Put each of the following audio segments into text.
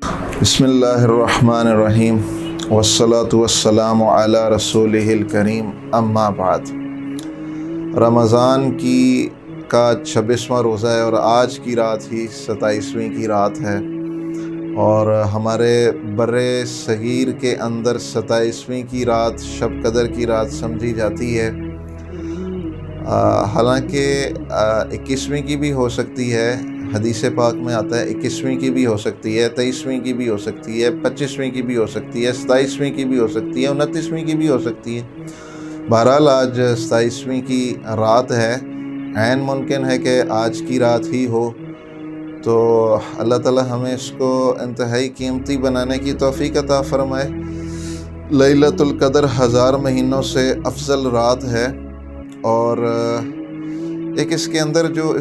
بسم اللہ الرحمن الرحیم والصلاة والسلام علی رسولہ الکریم، اما بعد۔ رمضان کا 26واں روزہ ہے اور آج کی رات ہی 27ویں کی رات ہے، اور ہمارے بر صغیر کے اندر 27ویں کی رات شب قدر کی رات سمجھی جاتی ہے۔ حالانکہ 21ویں کی بھی ہو سکتی ہے، حدیث پاک میں آتا ہے 21ویں کی بھی ہو سکتی ہے، 23ویں کی بھی ہو سکتی ہے، 25ویں کی بھی ہو سکتی ہے، 27ویں کی بھی ہو سکتی ہے، 29ویں کی بھی ہو سکتی ہے۔ بہرحال آج 27ویں کی رات ہے، عین ممکن ہے کہ آج کی رات ہی ہو، تو اللہ تعالی ہمیں اس کو انتہائی قیمتی بنانے کی توفیق عطا فرمائے۔ لیلۃ القدر 1000 مہینوں سے افضل رات ہے، اور ایک اس کے اندر جو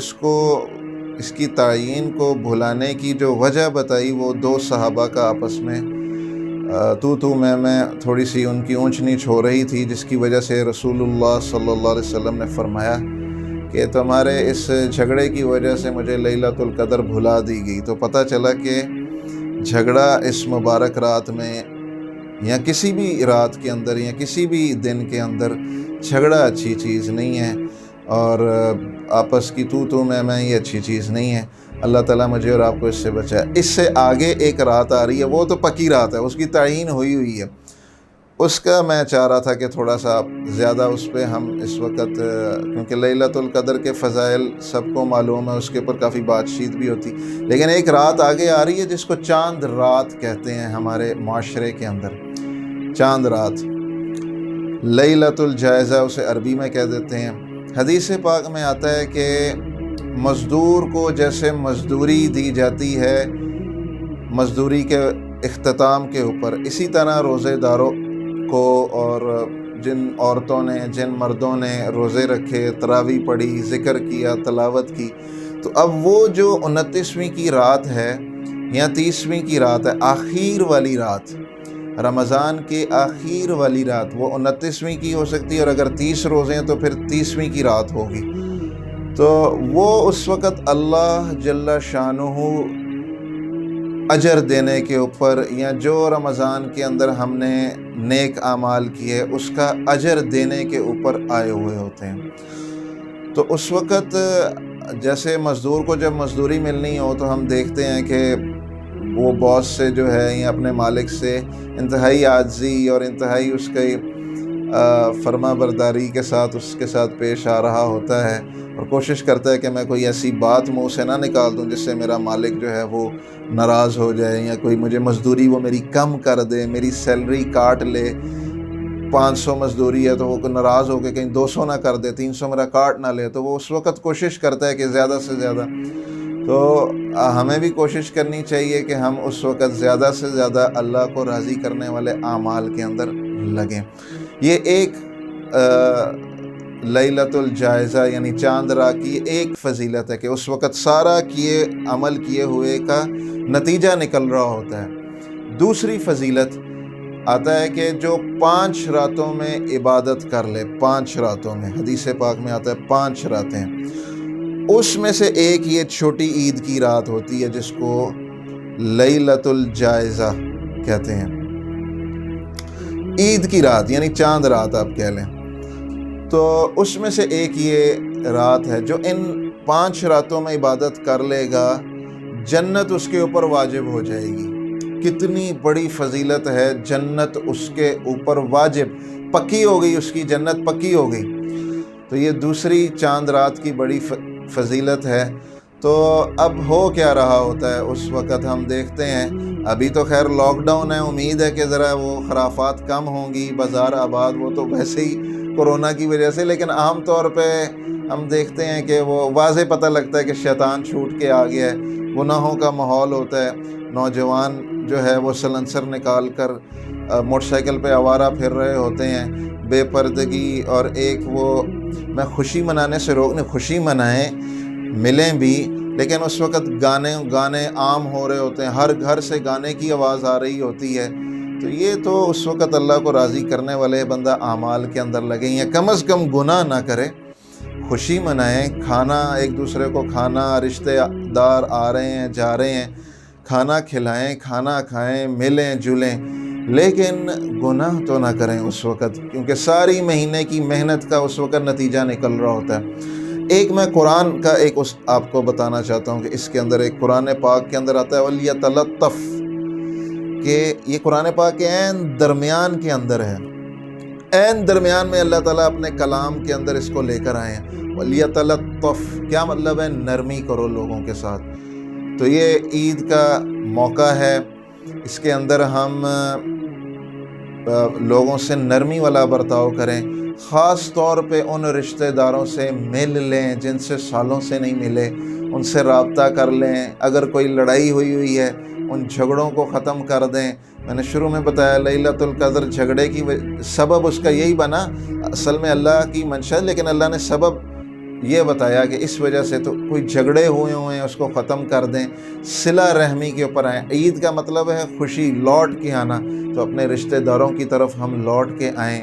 اس کی تعین کو بھلانے کی جو وجہ بتائی، وہ 2 صحابہ کا آپس میں میں تھوڑی سی ان کی اونچ نیچ ہو رہی تھی، جس کی وجہ سے رسول اللہ صلی اللہ علیہ وسلم نے فرمایا کہ تمہارے اس جھگڑے کی وجہ سے مجھے لیلۃ القدر بھلا دی گئی۔ تو پتہ چلا کہ جھگڑا اس مبارک رات میں یا کسی بھی رات کے اندر یا کسی بھی دن کے اندر جھگڑا اچھی چیز نہیں ہے، اور آپس کی میں یہ اچھی چیز نہیں ہے۔ اللہ تعالیٰ مجھے اور آپ کو اس سے بچائے۔ اس سے آگے ایک رات آ رہی ہے، وہ تو پکی رات ہے، اس کی تعین ہوئی ہے، اس کا میں چاہ رہا تھا کہ تھوڑا سا زیادہ اس پہ ہم اس وقت، کیونکہ لیلۃ القدر کے فضائل سب کو معلوم ہے، اس کے اوپر کافی بات چیت بھی ہوتی، لیکن ایک رات آگے آ رہی ہے جس کو چاند رات کہتے ہیں ہمارے معاشرے کے اندر۔ چاند رات، لیلۃ الجائزہ اسے عربی میں کہہ دیتے ہیں۔ حدیث پاک میں آتا ہے کہ مزدور کو جیسے مزدوری دی جاتی ہے مزدوری کے اختتام کے اوپر، اسی طرح روزے داروں کو، اور جن عورتوں نے جن مردوں نے روزے رکھے، تراویح پڑھی، ذکر کیا، تلاوت کی، تو اب وہ جو 29ویں کی رات ہے یا 30ویں کی رات ہے، آخر والی رات، رمضان کے آخر والی رات، وہ 29ویں کی ہو سکتی ہے، اور اگر 30 روزے ہیں تو پھر 30ویں کی رات ہوگی۔ تو وہ اس وقت اللہ جل شانہ اجر دینے کے اوپر، یا جو رمضان کے اندر ہم نے نیک اعمال کیے اس کا اجر دینے کے اوپر آئے ہوئے ہوتے ہیں۔ تو اس وقت جیسے مزدور کو جب مزدوری ملنی ہو تو ہم دیکھتے ہیں کہ وہ باس سے جو ہے یا اپنے مالک سے انتہائی عاجزی اور انتہائی اس کی فرما برداری کے ساتھ اس کے ساتھ پیش آ رہا ہوتا ہے، اور کوشش کرتا ہے کہ میں کوئی ایسی بات منہ سے نہ نکال دوں جس سے میرا مالک جو ہے وہ ناراض ہو جائے، یا کوئی مجھے مزدوری وہ میری کم کر دے، میری سیلری کاٹ لے۔ 500 مزدوری ہے تو وہ ناراض ہو کے کہیں 200 نہ کر دے، 300 میرا کاٹ نہ لے، تو وہ اس وقت کوشش کرتا ہے کہ زیادہ سے زیادہ۔ تو ہمیں بھی کوشش کرنی چاہیے کہ ہم اس وقت زیادہ سے زیادہ اللہ کو راضی کرنے والے اعمال کے اندر لگیں۔ یہ ایک لیلۃ الجائزہ یعنی چاند رات کی ایک فضیلت ہے کہ اس وقت سارا عمل کیے ہوئے کا نتیجہ نکل رہا ہوتا ہے۔ دوسری فضیلت آتا ہے کہ جو 5 راتوں میں عبادت کر لے، 5 راتوں میں، حدیث پاک میں آتا ہے 5 راتیں، اس میں سے ایک یہ چھوٹی عید کی رات ہوتی ہے جس کو لیلۃ الجائزہ کہتے ہیں، عید کی رات یعنی چاند رات آپ کہہ لیں۔ تو اس میں سے ایک یہ رات ہے جو ان 5 راتوں میں عبادت کر لے گا، جنت اس کے اوپر واجب ہو جائے گی۔ کتنی بڑی فضیلت ہے، جنت اس کے اوپر واجب، پکی ہو گئی، اس کی جنت پکی ہو گئی۔ تو یہ دوسری چاند رات کی بڑی فضیلت ہے۔ تو اب ہو کیا رہا ہوتا ہے اس وقت ہم دیکھتے ہیں، ابھی تو خیر لاک ڈاؤن ہے، امید ہے کہ ذرا وہ خرافات کم ہوں گی، بازار آباد، وہ تو ویسے ہی کورونا کی وجہ سے، لیکن عام طور پہ ہم دیکھتے ہیں کہ وہ واضح پتہ لگتا ہے کہ شیطان چھوٹ کے آ گیا ہے، گناہوں کا ماحول ہوتا ہے، نوجوان جو ہے وہ سلنسر نکال کر موٹر سائیکل پہ آوارہ پھر رہے ہوتے ہیں، بے پردگی، اور ایک وہ میں خوشی منانے سے خوشی منائیں، ملیں بھی، لیکن اس وقت گانے عام ہو رہے ہوتے ہیں، ہر گھر سے گانے کی آواز آ رہی ہوتی ہے۔ تو یہ تو اس وقت اللہ کو راضی کرنے والے بندہ اعمال کے اندر لگیں، یا کم از کم گناہ نہ کرے، خوشی منائیں، کھانا ایک دوسرے کو کھانا، رشتے دار آ رہے ہیں جا رہے ہیں، کھانا کھلائیں، کھانا کھائیں، ملیں جلیں، لیکن گناہ تو نہ کریں اس وقت، کیونکہ ساری مہینے کی محنت کا اس وقت نتیجہ نکل رہا ہوتا ہے۔ ایک میں قرآن کا ایک آپ کو بتانا چاہتا ہوں کہ اس کے اندر ایک قرآن پاک کے اندر آتا ہے وَلْيَتَلَطَّفْ، کہ یہ قرآن پاک کے عین درمیان کے اندر ہے، عین درمیان میں اللہ تعالیٰ اپنے کلام کے اندر اس کو لے کر آئے ہیں۔ وَلْيَتَلَطَّفْ کیا مطلب ہے؟ نرمی کرو لوگوں کے ساتھ۔ تو یہ عید کا موقع ہے، اس کے اندر ہم لوگوں سے نرمی والا برتاؤ کریں، خاص طور پہ ان رشتہ داروں سے مل لیں جن سے سالوں سے نہیں ملے، ان سے رابطہ کر لیں۔ اگر کوئی لڑائی ہوئی ہے ان جھگڑوں کو ختم کر دیں۔ میں نے شروع میں بتایا لیلۃ القدر جھگڑے کی سبب اس کا یہی بنا، اصل میں اللہ کی منشا، لیکن اللہ نے سبب یہ بتایا کہ اس وجہ سے تو کوئی جھگڑے ہوئے ہیں اس کو ختم کر دیں، صلہ رحمی کے اوپر آئیں۔ عید کا مطلب ہے خوشی، لوٹ کے آنا، تو اپنے رشتہ داروں کی طرف ہم لوٹ کے آئیں،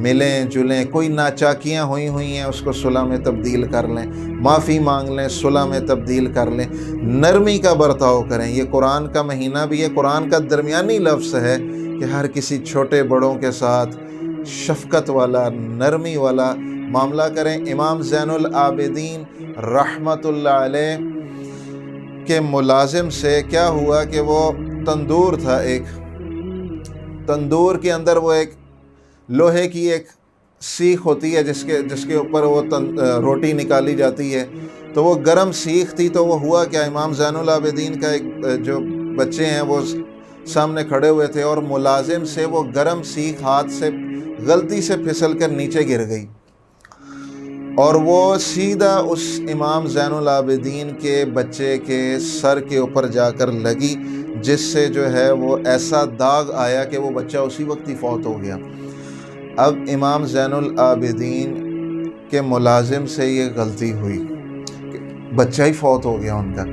ملیں جلیں، کوئی ناچاکیاں ہوئی ہیں اس کو صلح میں تبدیل کر لیں، معافی مانگ لیں، صلح میں تبدیل کر لیں، نرمی کا برتاؤ کریں۔ یہ قرآن کا مہینہ بھی ہے، قرآن کا درمیانی لفظ ہے کہ ہر کسی چھوٹے بڑوں کے ساتھ شفقت والا، نرمی والا معاملہ کریں۔ امام زین العابدین رحمت اللہ علیہ کے ملازم سے کیا ہوا کہ وہ تندور تھا، ایک تندور کے اندر وہ ایک لوہے کی ایک سیخ ہوتی ہے جس کے اوپر وہ روٹی نکالی جاتی ہے، تو وہ گرم سیخ تھی۔ تو وہ ہوا کیا، امام زین العابدین کا ایک جو بچے ہیں وہ سامنے کھڑے ہوئے تھے، اور ملازم سے وہ گرم سیخ ہاتھ سے غلطی سے پھسل کر نیچے گر گئی، اور وہ سیدھا اس امام زین العابدین کے بچے کے سر کے اوپر جا کر لگی، جس سے جو ہے وہ ایسا داغ آیا کہ وہ بچہ اسی وقت ہی فوت ہو گیا۔ اب امام زین العابدین کے ملازم سے یہ غلطی ہوئی کہ بچہ ہی فوت ہو گیا ان کا۔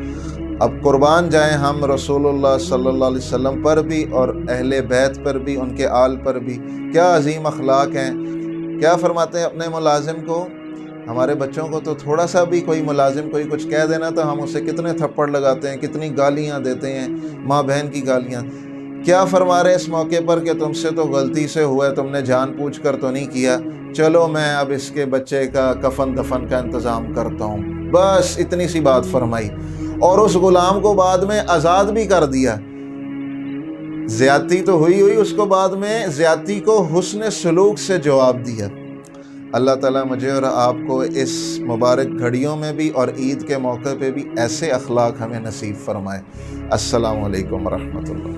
اب قربان جائیں ہم رسول اللہ صلی اللہ علیہ وسلم پر بھی اور اہل بیت پر بھی، ان کے آل پر بھی، کیا عظیم اخلاق ہیں۔ کیا فرماتے ہیں اپنے ملازم کو؟ ہمارے بچوں کو تو تھوڑا سا بھی کوئی ملازم کوئی کچھ کہہ دینا تو ہم اسے کتنے تھپڑ لگاتے ہیں، کتنی گالیاں دیتے ہیں، ماں بہن کی گالیاں۔ کیا فرما رہے اس موقع پر کہ تم سے تو غلطی سے ہوا ہے، تم نے جان پوچھ کر تو نہیں کیا، چلو میں اب اس کے بچے کا کفن دفن کا انتظام کرتا ہوں۔ بس اتنی سی بات فرمائی، اور اس غلام کو بعد میں آزاد بھی کر دیا۔ زیادتی تو ہوئی اس کو بعد میں زیادتی کو حسن سلوک سے جواب دیا۔ اللہ تعالیٰ مجھے اور آپ کو اس مبارک گھڑیوں میں بھی اور عید کے موقع پہ بھی ایسے اخلاق ہمیں نصیب فرمائے۔ السلام علیکم ورحمۃ اللہ۔